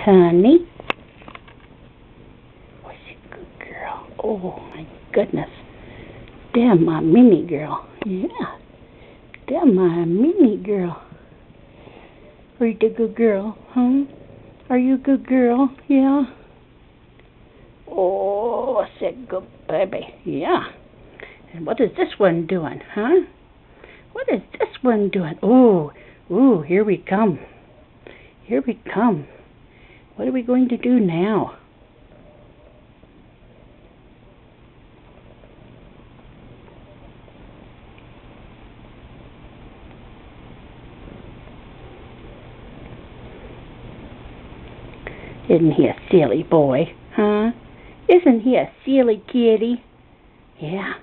honey. Was a good girl. Oh, my goodness. Damn, my Minnie girl. Yeah. Damn, my Minnie girl. Are you a good girl, huh? Are you a good girl? Yeah. Oh, I said good baby. Yeah. And what is this one doing, huh? What is this one doing? Oh, ooh, here we come. Here we come. What are we going to do now? Isn't he a silly boy, huh? Isn't he a silly kitty? Yeah.